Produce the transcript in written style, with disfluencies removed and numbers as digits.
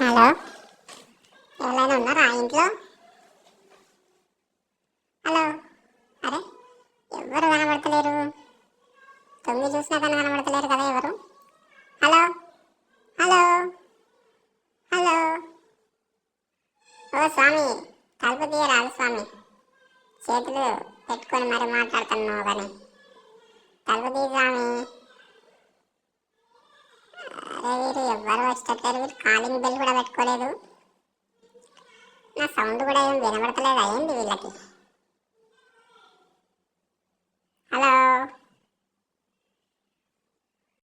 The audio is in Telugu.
హలో, ఎవరైనా ఉన్నారా ఇంట్లో? హలో. అరే, ఎవరు కనబడతలేరు. తొమ్మిది చూసినా కానీ కనబడతలేరు కదా ఎవరు. Hello hello hello. ఓ స్వామి, తలుపు తీయరాదు స్వామి. చేతులు పెట్టుకొని మరి మాట్లాడుతున్నావు కానీ తలుపు తీ స్వామి. అరే, వీరు ఎవ్వరు వచ్చేటట్లేరు. వీరు కాలింగ్ బెల్ కూడా పెట్టుకోలేదు. నా సౌండ్ కూడా ఏం వినబడతలేదు. అయ్యింది వీళ్ళకి. హలో.